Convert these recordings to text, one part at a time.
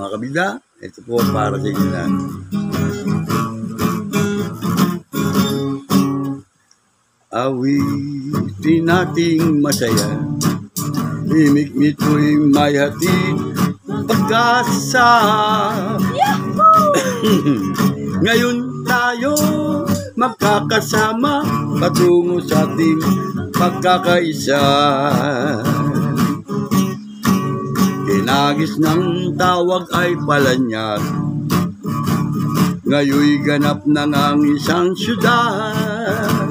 mga kabida. Ito po para sa inyo na. Awitin nating masaya, imik nito'y may hatid pag-asa. Ngayon tayo magkakasama patungo sa ating pagkakaisa. Kinagis ng tawag ay palanyag, ngayoy ganap ng ang isang syudad.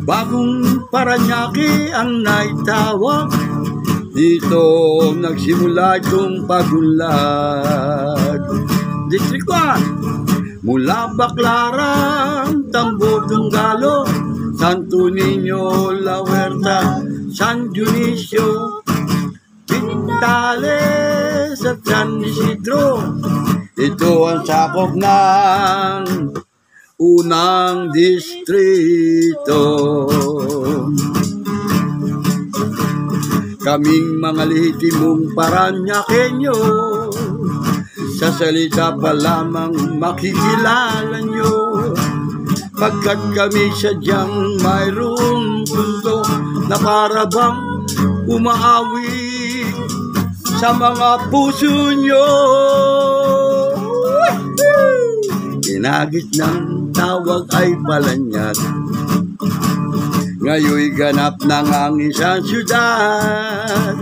Bagong Paranaque ang naitawag, dito nagsimula itong pagunlad. District 1, mula Baclaran, Tambo, Dunggalo, Santo Niño, La Huerta, San Dionisio, Pintales at San Isidro. Ito ang sakop ng unang distrito. Kaming mga lehitimong Paranaqueño, sa salita pa lamang makikilala nyo, pagkat kami sadyang mayroong punto na para bang umaawi sa mga puso nyo. Kinagis ng tawag ay palanyag, ngayoy ganap ng ang isang syudad.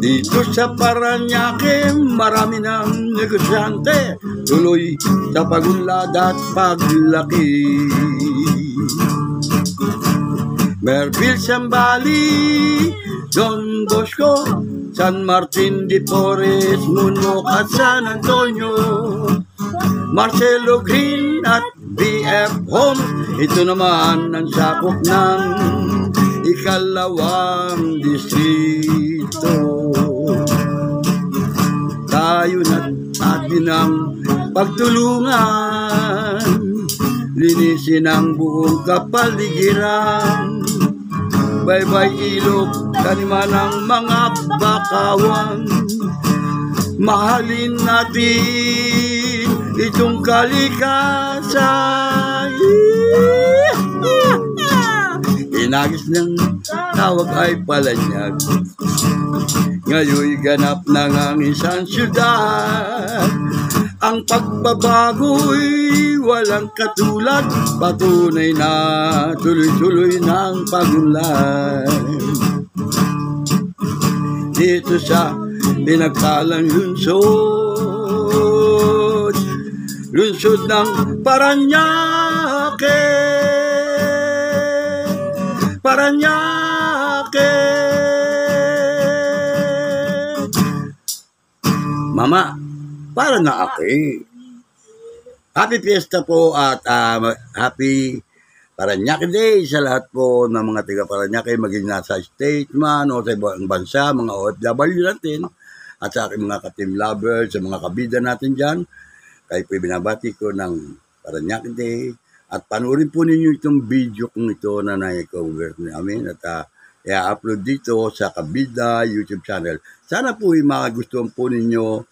Dito sa Paranaque, marami ng negosyante, tuloy sa pagunlad at paglaki. Merville, Zambales, Don Bosco, San Martin de Porres, Munok at San Antonio, Marcelo Green at BF Home. Ito naman ang sakop ng ikalawang distrito. Tayo na't atin ang pagtulungan, linisin ang buong kapaligiran. Baybay ilog, taniman ng mga bakawan. Mahalin natin itong kalikasan. Kinagis ng tawag ay palanyag, ngayoy ganap ng ang isang syudad. Ang pagbabago'y walang katulad, patunay na tuloy-tuloy ng pagunlad. Dito sa pinagkalang lungsod, lungsod ng Paranaque, Paranaque. Mama, para na ako eh. Happy Fiesta po at happy Paranaque Day sa lahat po ng mga taga Paranaque, maging nasa state man o sa ibang bansa, mga OFW natin, at sa aking mga ka-team lovers, sa mga kabida natin dyan. Kayo po binabati ko ng Paranaque Day. At panoorin po ninyo itong video kong ito na na-cover namin at i-upload dito sa Kabida YouTube channel. Sana po magustuhan po ninyo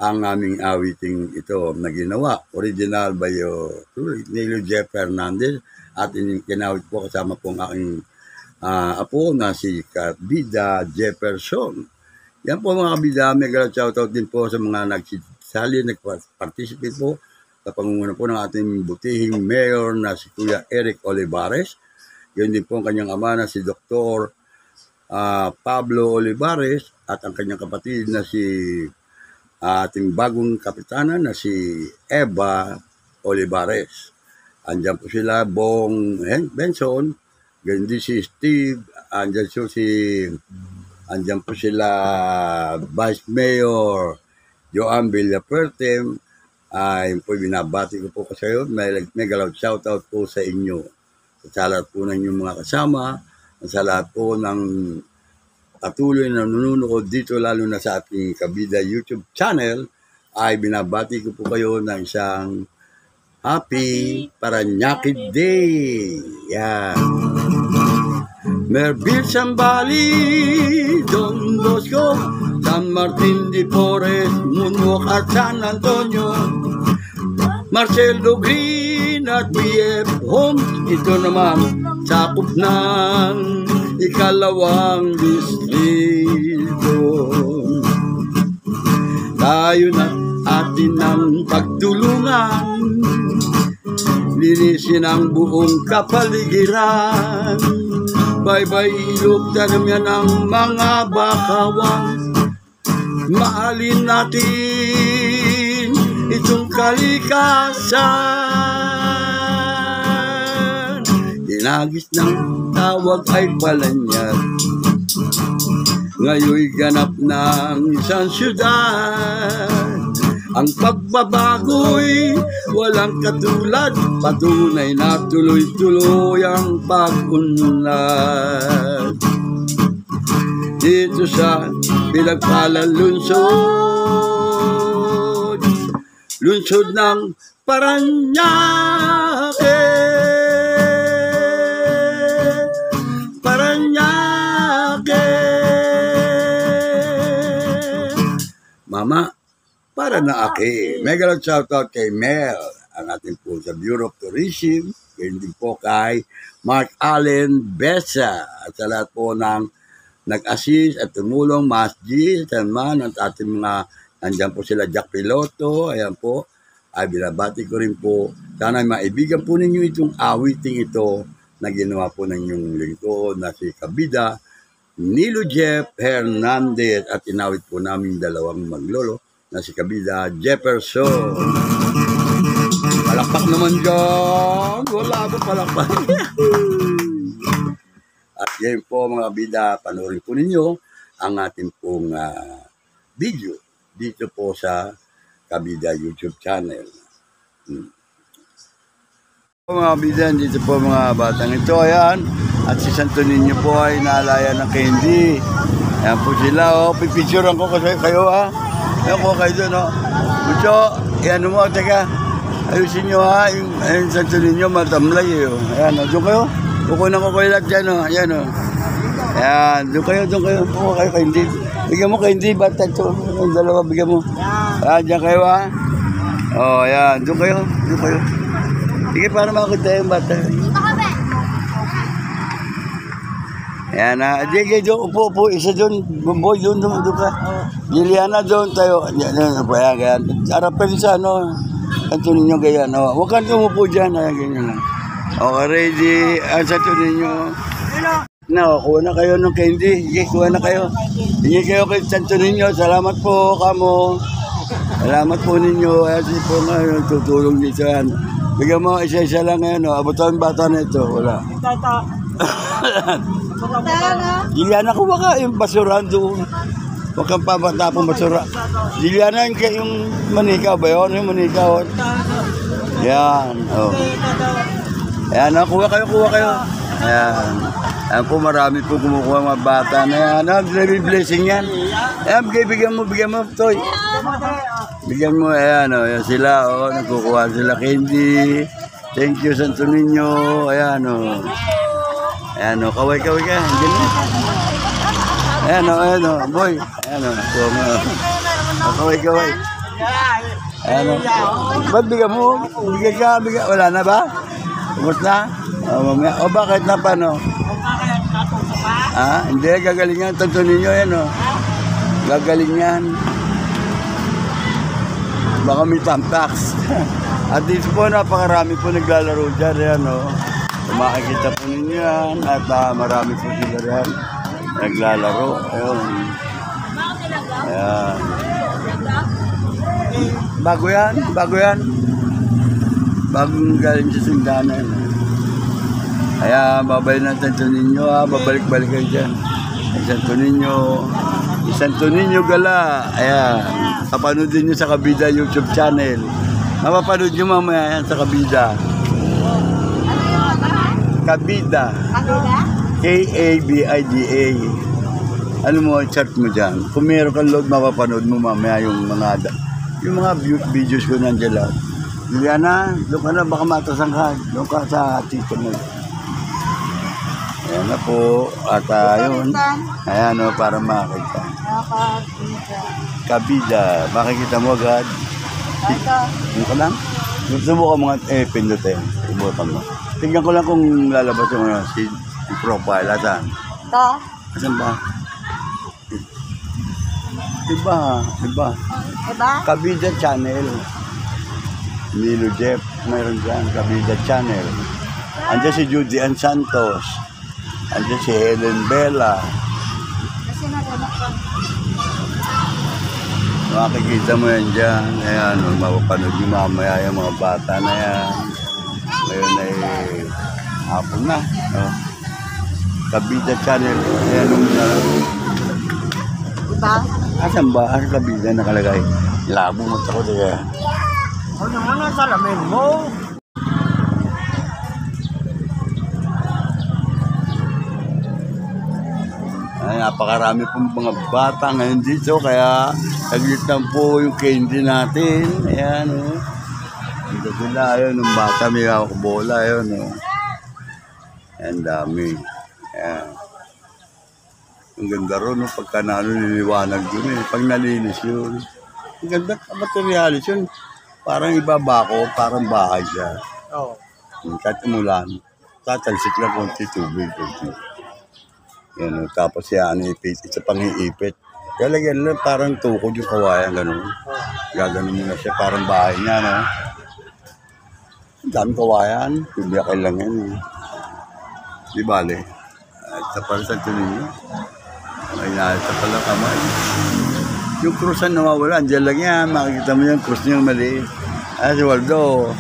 ang aming awiting ito na ginawa. Original by Nelio Jeff Fernandez at kinawit po kasama po ang aking apo na si Kabida Jefferson. Yan po mga kabida, mega shoutout din po sa mga nagsali, nag-participate po sa pangunguna po ng ating butihing mayor na si Kuya Eric Olivares. Yun din po ang kanyang ama na si Dr. Pablo Olivares at ang kanyang kapatid na si ating bagong kapitana na si Eva Olivares. Andiyan po sila, Bong Benson, ganyan din si Steve, andiyan po sila Vice Mayor Joan Villafuerte. Yun po, binabati ko po kasi yun. May loud shoutout po sa inyo. Sa lahat po ng inyong mga kasama, sa lahat po ng patuloy na nanonood dito, lalo na sa ating Kabida YouTube channel, ay binabati ko po kayo ng isang Happy Paranaque Day. Yan. Merville, Zambales, Don Bosco, San Martin de Porres, Munok at San Antonio, Marcelo Green at BF Homes. Ito naman sakop ng ikalawang distrito. Tayo na atin ng pagtulungan, linisin ang buong kapaligiran. Bye-bye ilog, tanam yan ang mga bakawan. Mahalin natin itong kalikasan. Dinagis ng tawag ay palanyag, ngayoy ganap ng isang syudad. Ang pagbabago'y walang katulad, patunay na tuloy-tuloy ang pag-unlad. Dito sa pinagpalang lungsod, lungsod ng Parañaque, Parañaque. Mama, para na aki. Mega lang shoutout kay Mel, ang ating po sa Bureau of Tourism, gayon din po kay Mark Allen Besa, at sa lahat po ng nag-assist at tumulong, Masjid, Sanman, at ating mga, nandiyan po sila Jack Piloto, ayan po, ay binabati ko rin po. Sana maibigan po ninyo itong awiting ito na ginawa po ng inyong lingkod na si Kabida, Nilo Jeff Hernandez, at inawit po namin dalawang maglolo na si Kabida Jefferson. Palakpak naman dyan. Wala po palakpak. At yan po mga kabida, panoorin po ninyo ang ating pong video dito po sa Kabida YouTube channel. Mga kabida, dito po mga batang ito. Ayan. At si Santo Niño po ay naalaya ng candy. Ayan po sila. Oh. Pipicturean ko kasi kayo ha. Ayan po kayo doon, no? Mucho, yan mo, teka. Ayusin nyo ha, yung Santo Niño matamlay eh. Ayan, no? Doon kayo. Kukunan ko kayo lahat dyan, no? Ayan, no? Ayan, doon kayo. Kukuha kayo kay hindi. Bigyan mo kay hindi, bata ito. Yung dalawa, bigyan mo. Ayan, dyan kayo ha. O, ayan, doon kayo. Sige, para makakita yung bata. Ayan na. Sige, upo. Isa doon. Boy, doon ka. Liliana, doon tayo. Ayan, ayan. Harapin sa Santo Niño, ganyan. Huwag kang umupo dyan. Ayan, ganyan lang. Okay, ready. Santo Niño. Kuha na kayo ng candy. Sige, kuha na kayo. Sige kayo kay Santo Niño. Salamat po, kamo. Salamat po ninyo. Ayan, sige po nga, tutulong dito. Bigyan mo, isa-isa lang ngayon. Abutan bata na ito. Wala. Liliana, kuha ka yung basurahan doon. Huwag kang pamatapong basura. Liliana, yung manikaw ba yun? Yung manikaw. Yan. Oh. Ayan, kuha kayo. Ayan. Ayan po, marami po kumukuha mga bata na yan. Blessing yan. Ayan, bigyan mo, Toy. Bigyan mo, ayan, ayan sila, nagkukuha sila candy. Thank you, Santo Niño. Ayan, Ayan kaway ka. Ayan boy. Ayan kaway. Ayan ba't bigyan mo? Bigyan. Wala na ba? Ubus na? Mamaya. Bakit na paano? Hindi, gagalingan. Santo Niño yan, Gagalingan. Baka may tampax. At dito po, napakarami po naglalaro dyan. Ayan, makikita po ninyo yan. At marami po sila yan naglalaro. Ayun. Ayan. Bago yan. Bagong galing sa sundanan. Ayan, babalik na Santo Niño. Babalik-balik kayo dyan. Santo Niño Gala. Ayan. Kapanoodin nyo sa Kabida YouTube channel. Mapapanood nyo mamaya yan sa Kabida. Kabida. K-A-B-I-D-A. Ano mo, chat mo dyan. Kung meron kang load, mapapanood mo mamaya yung mga videos ko nandiyan lahat. Liliana, doon ka na, baka matasang ka. Doon ka sa tito mo. Ayan na po. At yun. Ayan para makakita. Kabida. Kabida. Makikita mo agad. Ito. Ano ka lang? Subukan mo nga, pindutin. Ibutan mo. Tingnan ko lang kung lalabas yung si profile. Asan? Ito. Asan ba? Iba. Diba? Kabida Channel. Nilo Jeff. Mayroon dyan. Kabida Channel. Andiyan si Judy Ann Santos. Andiyan si Helen Bella. Kasi naganak ka. Makikita mo yan dyan. Ayan, mapapanood yung mamaya yung mga bata na yan. Ngayon ay hapon na. Oh. Kabida Channel. Ayan yung Diba? asan ba? Asan Kabida nakalagay? Labo mo ako diya. Ano naman ang salamin mo? Ay, napakarami pong mga bata ngayon dito. Kaya naglit lang po yung candy natin. Ayan, oh. Dito sila, ayun, yung bata may hawak bola, ayun, oh. Ayan, dami. Ayan. Ang ganda ron, no? Pagka nililiwanag yun, eh. Pag nalinis yun. Ang ganda, materialis yun. Parang ibaba ko, parang bahay siya. Oo. Kahit umulan, tatalsik lang konti tubig. Yan, tapos yan, ipit, isa pang iipit. Lalagyan lang, parang tukod yung kawayan, gano'n. Gaganon mo na siya, parang bahay niya, no? Ang dami kawayan, pibiyakin lang yan, eh. Di bale. At sa pala sa tuloy ay nalita pala kamay. Yung krusan nawawala, andyan lang yan. Makikita mo yung krus niya mali. Si Waldo.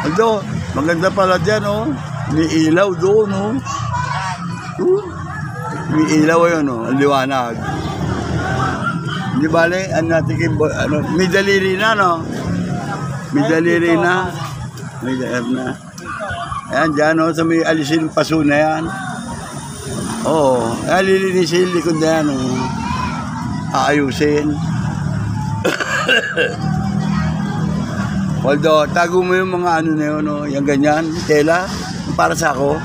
Waldo, maganda pala dyan, oh. May ilaw doon, oh. May ilaw yun, oh. Ang liwanag. Di bale, may daliri na, no? May daliri na. May daliri na. Ayan, dyan, oh. Sa may alisin paso na yan. Oo. Lilinisin yung likod na yan, oh. Aayusin. Waldo, tago mo yung mga ano na yun, no? Yung ganyan, tela, para sa ako.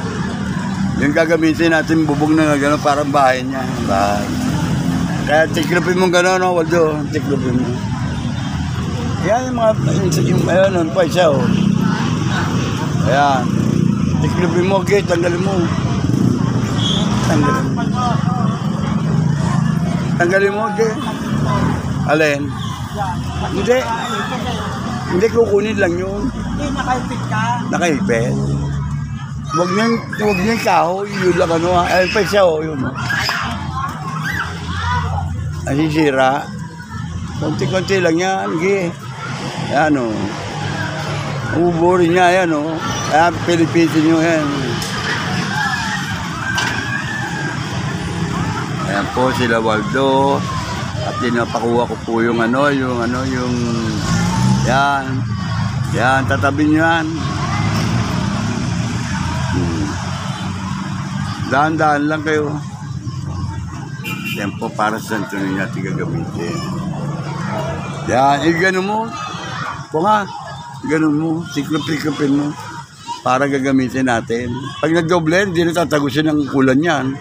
Yung gagamitin natin, bubog na gano'n, parang bahay niya. Bahay. Kaya tiklopin mo gano'n, no, Waldo? Tiklopin mo. Yan yung mga, ayun, pa isa, oh. Ayan. Tiklopin mo, okay, tanggalin mo. Tanggalin mo. Tanggalin mo, okay. Alin? Hindi. Hindi, kukunin lang yun. Hindi, nakaipit ka. Nakaipit. Huwag niyang kahoy, yun lang ano ha. Ayun pa siya, oh, yun. Nasisira. Konti-konti lang yan, okay. Ayan, oh. Uburin niya, yan, oh. Ayan, pilipitin niyo, yan. Ayan po sila Waldo. At dinapakuha ko po yung yan. Yan, tatabi nyo yan. Dahan-dahan lang kayo. Yan po para sa santunin natin gagamitin. Yan, gano'n mo. Po nga, gano'n mo. Siklop-siklopin mo. Para gagamitin natin. Pag nag-doble, hindi na tatagusin ang ulan yan.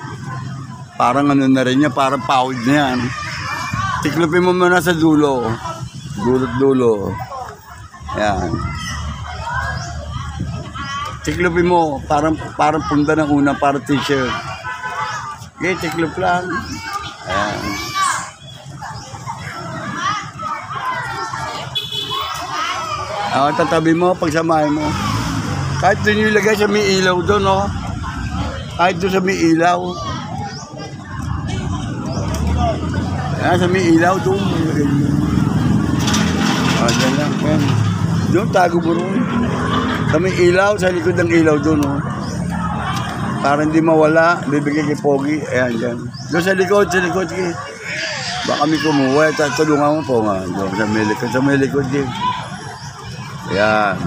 Parang ano na rin yan, parang pawid na yan. Siklopin mo muna sa dulo. Dulo. Yan. Tiklopin mo, parang punda ng una, parang t-shirt. Okay, tiklop lang. Ayan. Tatabi mo, pagsamahin mo. Kahit doon yung ilagay sa may ilaw doon, no? Kahit doon sa may ilaw. Ayan, sa may ilaw doon. Diyan lang, yan. Doon, tago mo rin. Sa may ilaw, sa likod ng ilaw doon, oh. Para hindi mawala, bibigay kay Pogi. Ayan, dyan. Doon sa likod. Baka may kumuha. Tulungan mo po nga. Doon, sa may likod din. Ayan.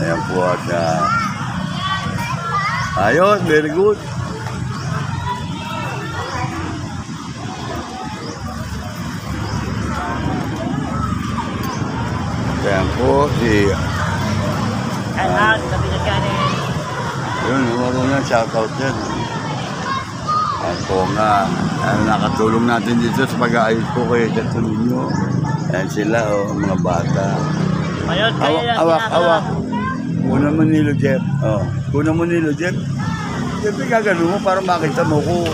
Ayan po at ayos, very good. Ayan po, Anak, sabi na ka rin. yun, huwag mo yan, shoutout yan. Ayan po nga, nakatulong natin dito sa pag-aayos po kay Catolino. Ayan sila, mga bata. Ngayon kayo lang Awak. Kuna mo nilo, Jeff. Kuna mo nilo, Jeff. Jeff, gagano mo para makita mo ko.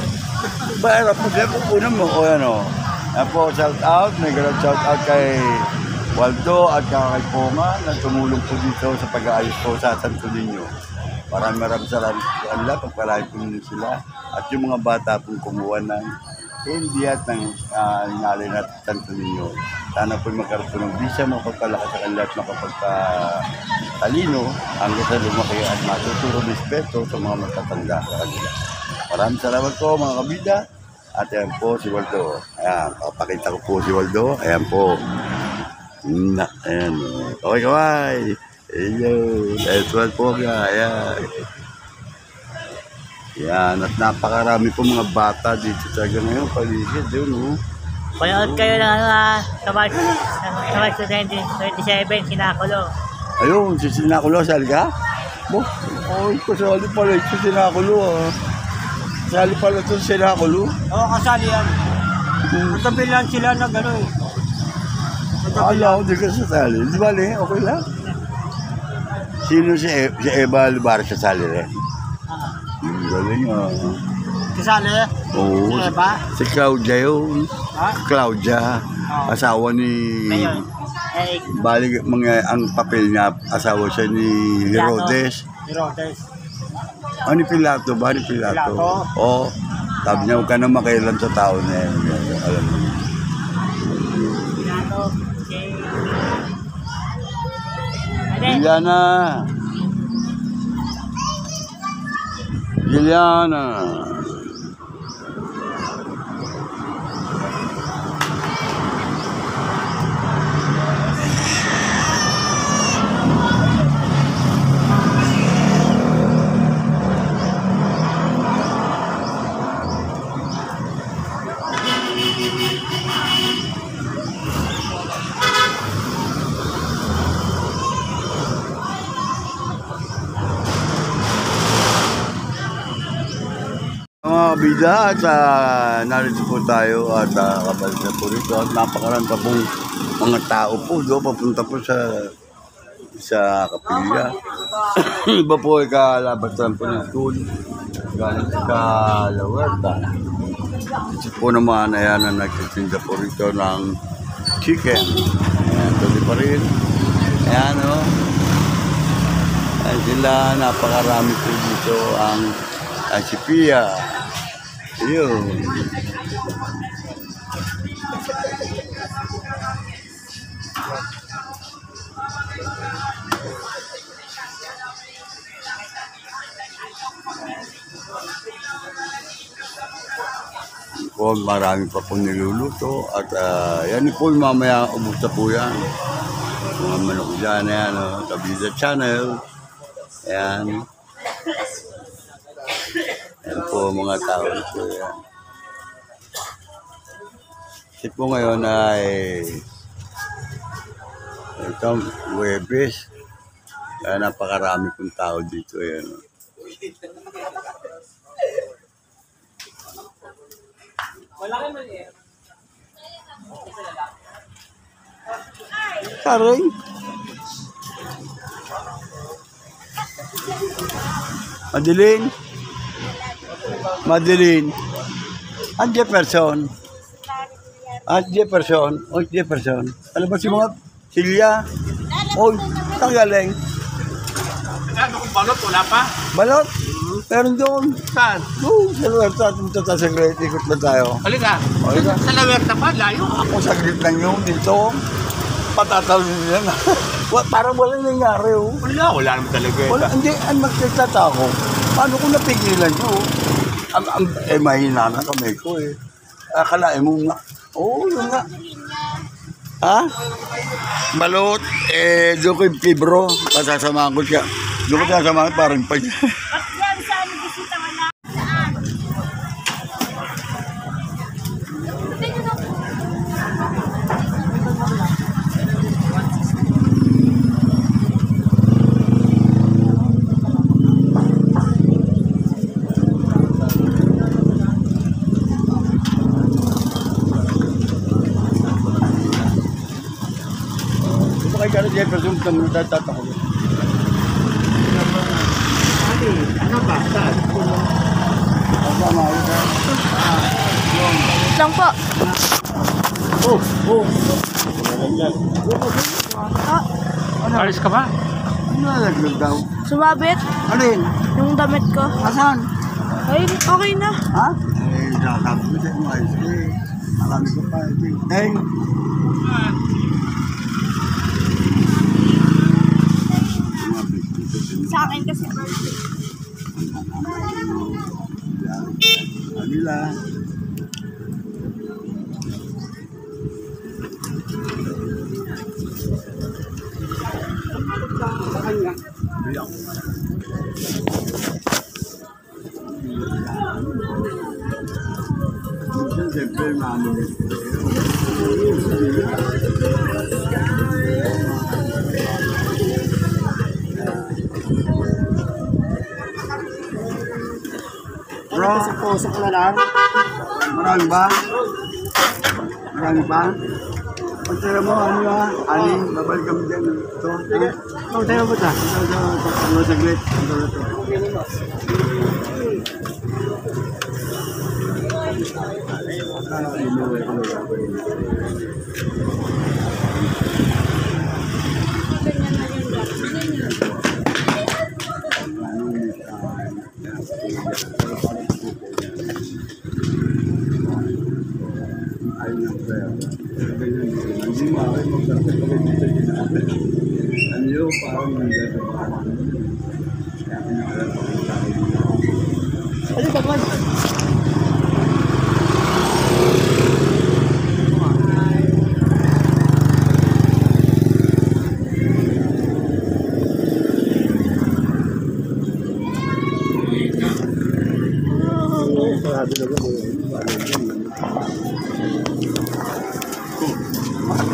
Baera po, Jeff, kuna mo. Ayan po, shout out. May shout out kay Waldo at kay Ponga na tumulong po dito sa pag-aayos po sa Santo Niño. Maraming salamat sa kanila, pagpalain po nila sila. At yung mga bata pong kumuha ng hindi at ng inalin at Santo Niño. Sana po magkaroon ng visa, mapagpalakas sa kanila at makapagtalino hanggang sa lumaki at matuturo respeto sa mga matatanda sa kanila. Maraming salamat po mga kabida. At ayan po si Waldo. Ayan, papakita ko po si Waldo. Ayan po. Ayan. Kaway. Ayan po nga. Ayan. Yan, at napakarami po mga bata dito talaga ngayon, paligid yun, Panood kayo na sa March 27, Sinakulo. Ayun, si Sinakulo, sali ka? Kasali pala ito si Sinakulo, Sali pala ito si Sinakulo. Oo, kasali yan. Matabi lang sila na gano'n. Alam, hindi ka sasali. Di ba, okay lang? Sino si Eva Lubar sasali rin? Galing Kasali? Oo. Si Eva? Si Claudia yun. Ha? Claudia. Asawa ni... Ngayon. Balik, ang papel niya, asawa siya ni Herodes. Herodes. Ni Pilato ba? Ni Pilato? Oo. Sabi niya, huwag ka na makailan sa tao na yan. Alam mo. Pilato. Juliana. Juliana. Mga bida at narito po tayo at kabalik na po rito at napakaranta pong mga tao po doon papunta po sa kapilya. Iba po ay kalabatan po ng school galing sa Kalawerta. Ito po naman ayan na nagtitinda po rito ng chicken. Ayan, tuloy pa rin. Ayan ayan sila, napakarami po dito ang si Pia. Yun. Marami pa pong niluluto at yan po mamaya ubos na po yan. Mga manok dyan yan, Kabida Channel. Ayan. Ayan po mga tao ito yan. Kasi po ngayon ay itong Huwebes. Kaya napakarami pong tao dito. Ayan. Karoy. Madeline. At Jefferson. Jefferson. Alam ba si mga Silya? Saan galing? Ano kung balot? Wala pa? Balot? Meron doon. Saan? Sa Lawerta. Punta tayo sa Great. Ikot na tayo. Halika. Halika. Sa Lawerta pa, layo. Ako saglit lang yun dito. Patatalo nila na. Parang walang nangyari. Wala naman talaga. Hindi, ang magkatata ko. Paano ko napigilan yun? Mahina na kami ko Akalain mo nga. Yun nga. Ha? Balot, doon ko yung fibro. Pasasamahan ko siya. Doon ko sasamahan parang pa siya. Kaya presumption mo tatakot. Ano ba? Saan? Lang po. Ah, Alis ka ba? Ano nalaglag daw? sumabit Ano yun? yung damit ko. Asan? Ay, okay na. Ha? Eh, sasabi ko sa'yo ayos eh. Marami ko pa. Eh, Sa akin kasi birthday. Manila. Sa kanya. Biyak. Minsan siyempre namin Bro, Pusok na lang. marami ba? Marami ba? Pagtira mo, ano ba? Anin, babalik kami dyan. Ito, Sige. Ikaw tayo mo ta. ito, saglit. Ito. Ano parang Ano ba man?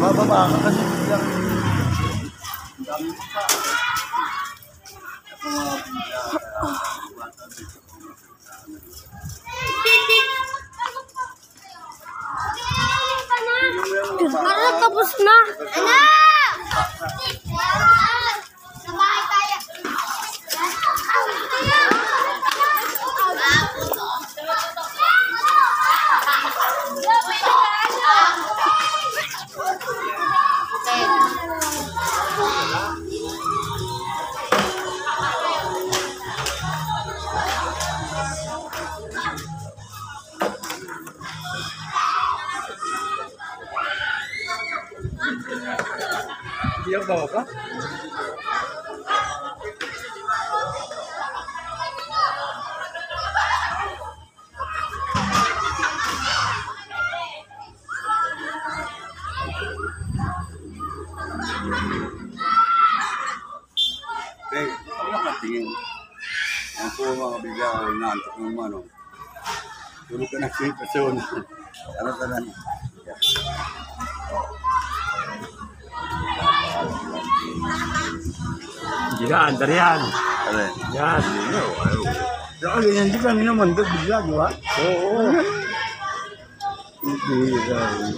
Bababa ka kasi biglang dami mo pa. Parang tapos na. Ano? Hindi ako bawa pa? Okay, ako nakatingin. Ang po mga bigla, naantok ng mano. Tulog ka na sa person. Ano ka na? Hindi ka, andar yan. Ano? Yan. Saka ganyan din kami naman doon bigla, di ba? Oo.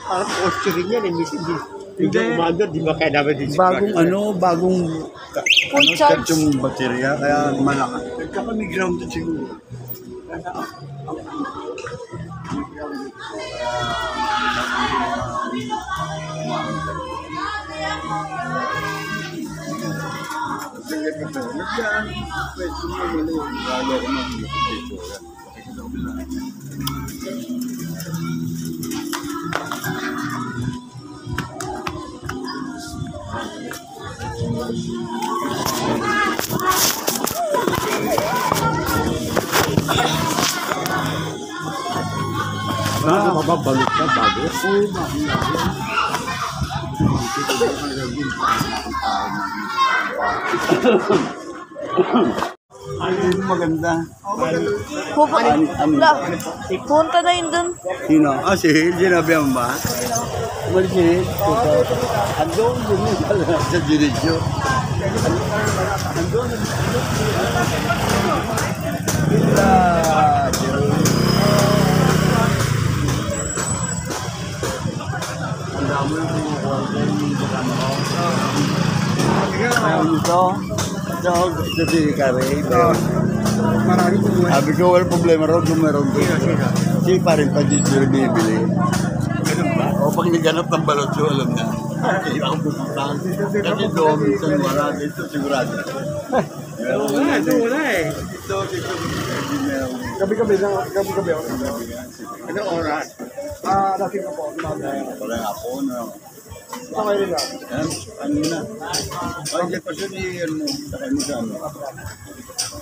Parang kotse rin yan. Hindi. Hindi umandar. Di ba kaya naman din si Bagong Full charge. charge yung baterya, kaya malakas. Kaya kami grounded siguro. Mababalot na bago. Ay, maganda. Punta na yun dun. Sino? Ah, si Hil. Sinabi mo ba? Umalis si Hil. Andun, sa Judicio. Andun. Ang dami yung kumukuha ko yung Ito si Karen. Marami po buhay. Sabi ko, wala problema raw kung meron doon. Kasi pa rin pa dito yung bibili. Ganun ba? O pag naghanap ng balot siya, alam na. Hindi ako pupuntahan. Kasi doon, minsan wala. Dito sigurado. Wala eh. Dito. Gabi-gabi ako. Ano oras? Dating na po. Wala ako na. Okay rin lang. Ano na? Ay, hindi pa siya ni, sakay mo siya,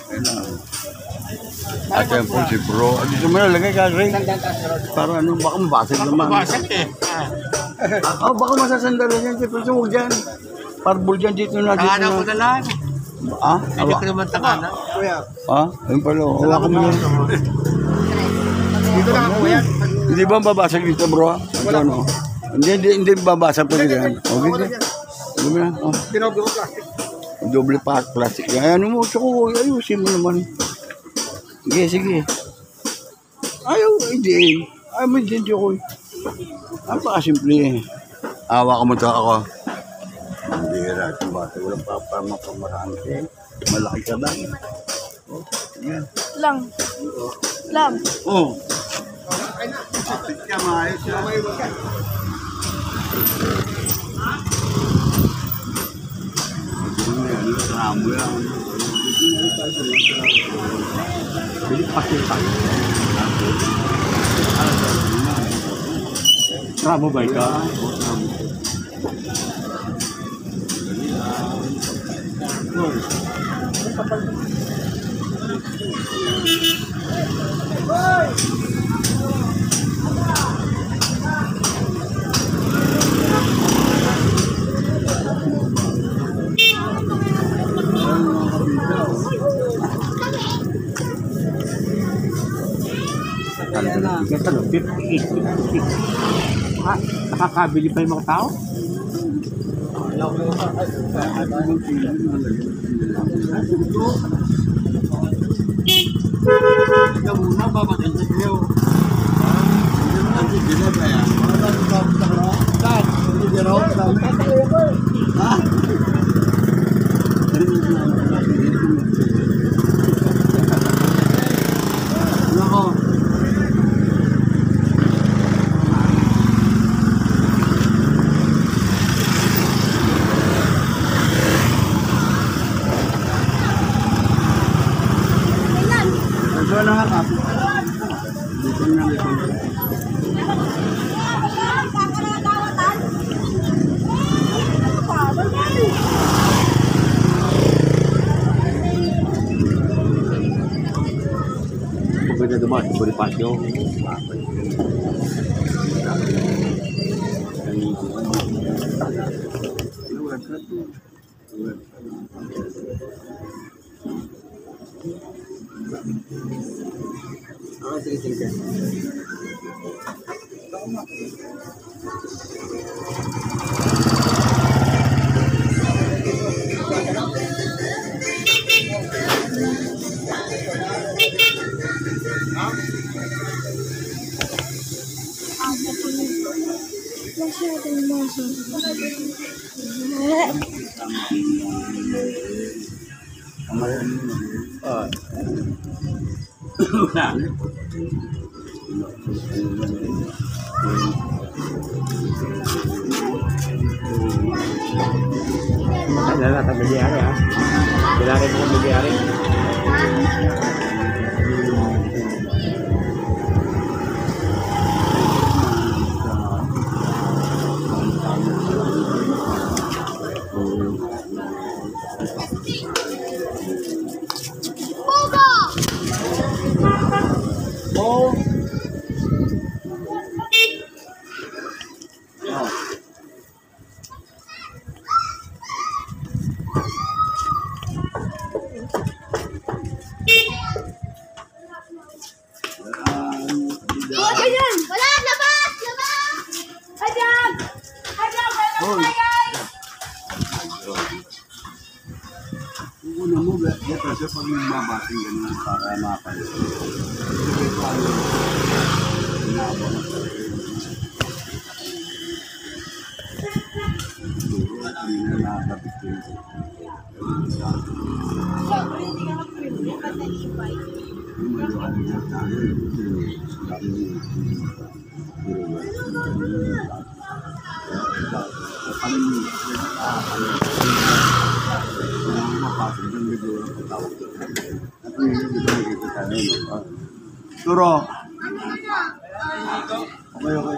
Ayun na. At yan po si bro. Dito mo na, lagay ka, Ray. Para ano, baka mabasag naman. Basag eh. Baka masasandalan yan. Siyempre, huwag dyan. Parbol dyan dito na. Takana ko na lang. Hindi ko naman takana. Kuya. Ayun pala. Wala ko mo yan. Dito lang ako yan. Hindi ba babasag dito, bro? Ano? Hindi babasag pa rin yan. Okay, hindi mo na. Tinobi ko plastic. Doble pa plastic. Ano mo, tsaka ayusin mo naman. Sige. Ayaw, hindi. Ayaw mo, hindi ako. Napakasimple. Awa ka mo ito ako. Hindi rin. Bata, walang pamarami. Malaki ka ba? Lang. Kapit ka, maayos ka. Ramo yan. Bilik pasir tayo. Ramo ba ito? Ito, 58. Nakakabili pa yung mga tao? Ikaw muna, babakintag niyo. Ang sige ba yan? Saan? Hindi raw. Ha? Nako. Ito na nga kapit. Dito na ito. Pagkita naman, Bonifacio. Sige. Kailangan natin magyari ha. Kailangan mo magyari. Wala! Labas! Hajab! Meron na guys! Una mo, beto siya pag mabating ganun para makalit. Nakakapit ko Siyempre, hindi ka mag-print. Ba't na-invite? Turo. Okay.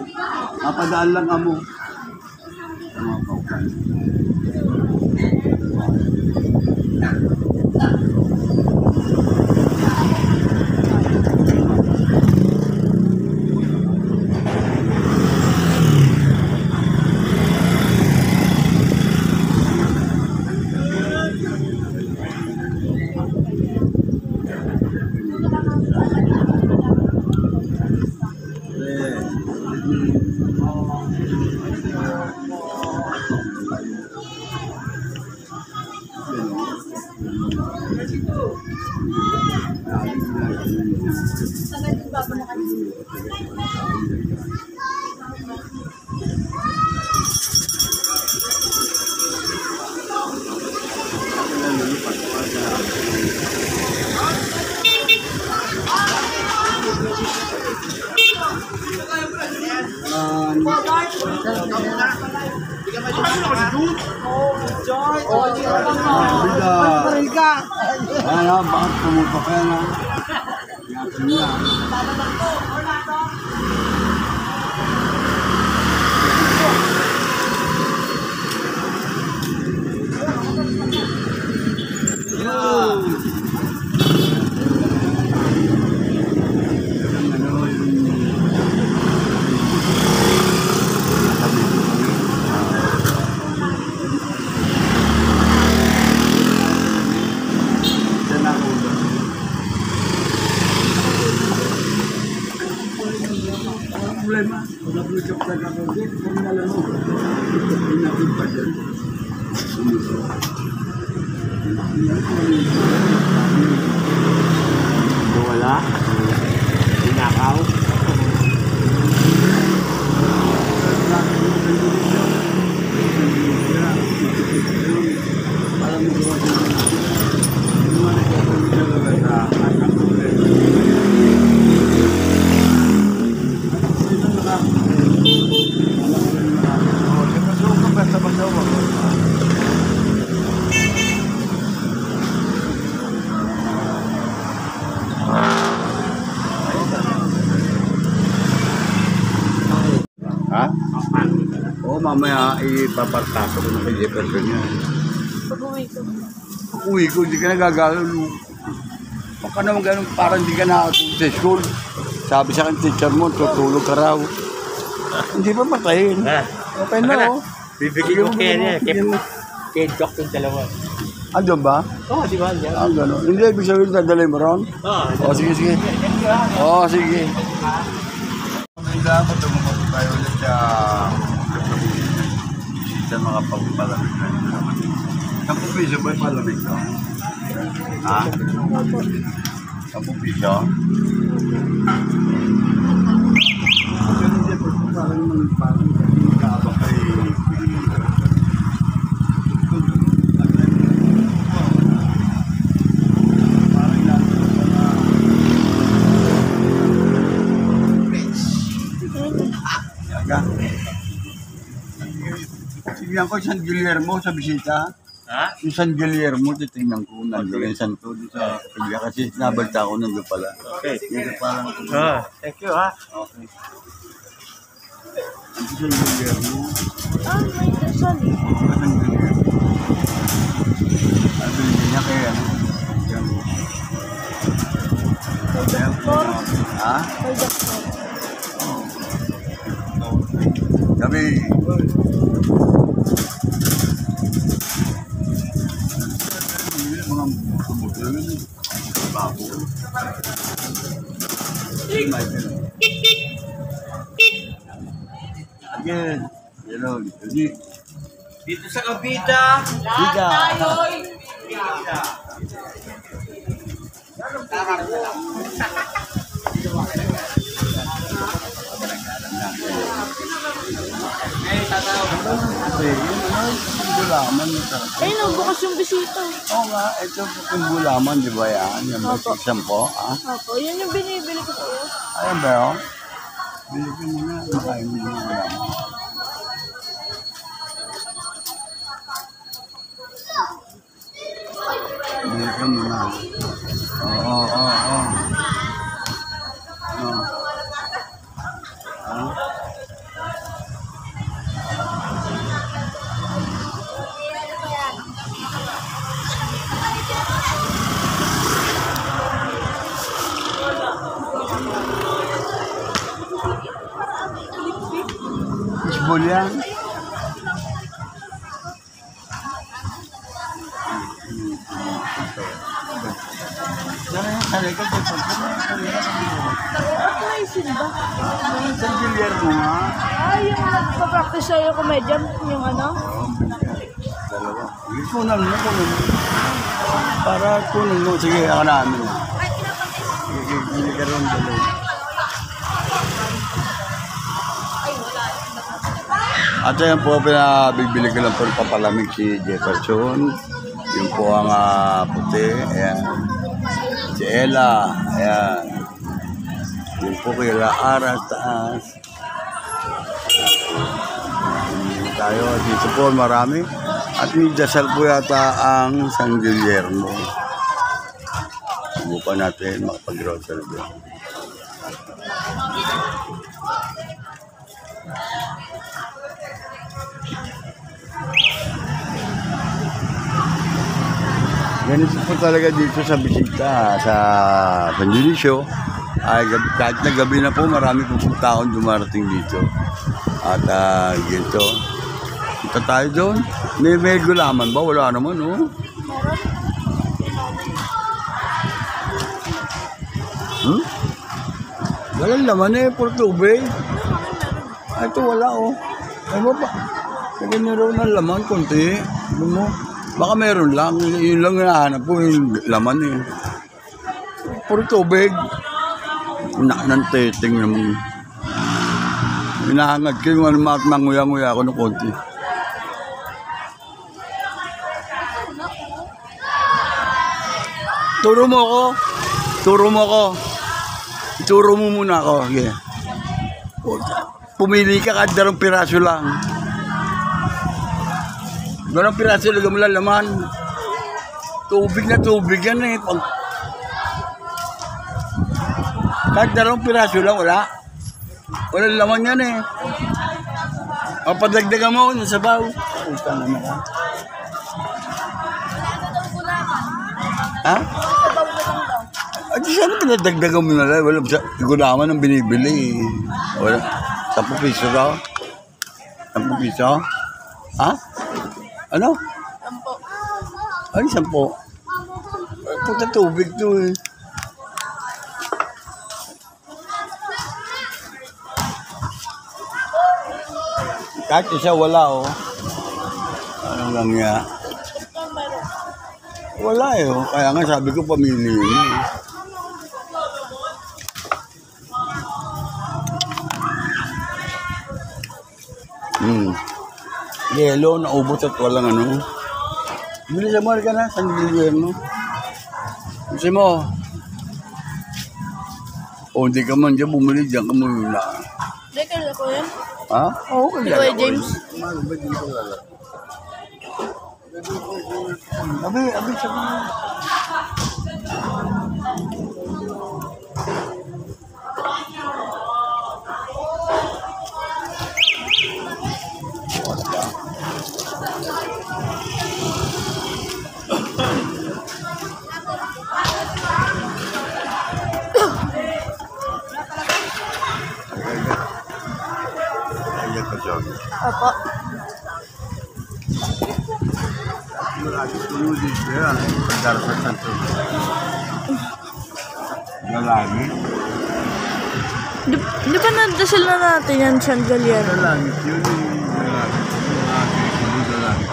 Napadaan lang kamo. Ano, bakit pumutok ka na? Yakin niya. Problema, wala po siya sa kakagit, kung nalang mo, pinakit pa dyan. Wala. Pinakaw. Parang magawa din ha? Oo, mamaya ipapartako ko na kay Jefferson niya. Pag-uwi ko, hindi ka nagagalo. Baka naman ganun, parang hindi ka nakatulog sa school. Sabi sa akin, teacher mo, tutulog ka raw. Hindi pa patayin. Okay na, oh. Bibigyan mo kaya niya. Kaya Doc yung dalawa. Andun ba? Oo, di ba? Ah, gano'n. Hindi, ibig sabihin, dadalhin mo ron? Oo. Oo, sige. Oo, sige. Kailangan ko tumukot tayo ulit sa mga pampalamig na yun. Ang pupiso ba yung palamig ka? Ha? Ang pupiso? Pero hindi, parang magkaabak kay tingnan ko San Guillermo sa bisita. Ha? Yung San Guillermo, titingnan ko. Nandiyan yung Santo doon sa Pagya kasi nabalta ko nandun pala. Okay. Yung parang... Thank you, ha? Okay. Ang San Guillermo. May dasal. San Guillermo. Ano yun niya kaya? Doktor. Ha? May doktor. Gabi. Mga buto yun. Babo. Again. Hello. Dito sa Kabita. Bida. Yung gulaman. Ay, nagbukas yung bisita. Oo nga, ito yung gulaman, di ba yan? Yung Opo. isang po, ah? Opo, yan yung binibili ko sa'yo. Ayan ba yun? Bilipin mo na, makain mo yung gulaman. Bilipin mo na. Oo. Ah? Fishball yan. At may simba. Sa Gilier mo nga. Ay, yung nagpa-practice sa'yo comedian, yung ano? Dalawa. Kunan mo. Para kunin mo. Sige, ako namin. Sige, gili ka ron dalawa. At ayan po, pinabibili ko lang po ng papalamig si Jefferson. Yun po ang puti. Ayan. Si Ella. Ayan. Yun po kila Aras taas. Tayo. Dito po marami. At may dasal po yata ang San Guillermo. Subukan natin makapag-grocery doon. Ganito po talaga dito sa bisita sa San Dionisio. Ay, kahit na gabi na po, marami po taon dumarating dito. At ganito. Kita tayo doon. May gulaman ba? Wala naman, oh. Walang laman eh, puro tubig. Ito wala, oh. Ay mo pa. Ganyan raw ng laman, konti. Ano mo? Baka meron lang. Yun lang nahanap ko yung laman eh. Puro tubig. Ng teting naman. Hinahangad ko yung manguya-nguya ako ng konti. Turo mo ako. Ituro mo muna ako. Okay. Pumili ka kahit dalawang piraso lang. Dalawang piraso lang mo lang laman. Tubig na tubig yan eh. Kahit dalawang piraso lang, wala. Walang laman yan eh. Papadagdagan mo ng sabaw. Puta naman ka. Ha? At sana pinadagdagan mo na lang. Wala gulaman ang binibili. Wala. 10 piso daw. 10 piso? Ha? Ano? 10. Ay, 10. Puta tubig to eh. Kahit isa wala oh. Ano lang yan? Wala eh oh. Kaya nga sabi ko pamili mo eh. Yelo, naubos at walang ano. Bili sa mall ka na, San Guillermo. Kasi mo. O hindi ka man dyan bumili, dyan ka muna. Hindi, kaya ko yan. Ha? Oo, kaya Kuya James. Abi, sabi mo. Opo. Lalagi? Di ba nandasal na natin yan, San Guillermo? Lalagi, yun yung lalagi. Lalagi. Lalagi.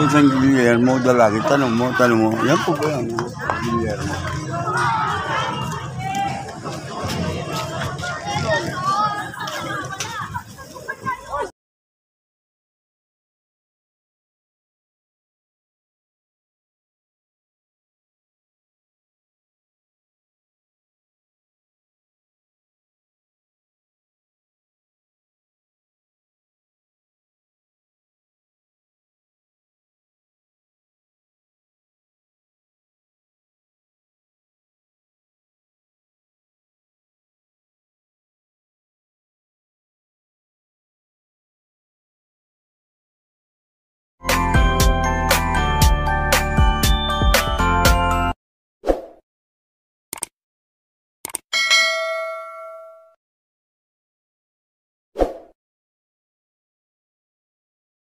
isang Guillermo, dalagi. Tanong mo. Yan po ba yan? Guillermo.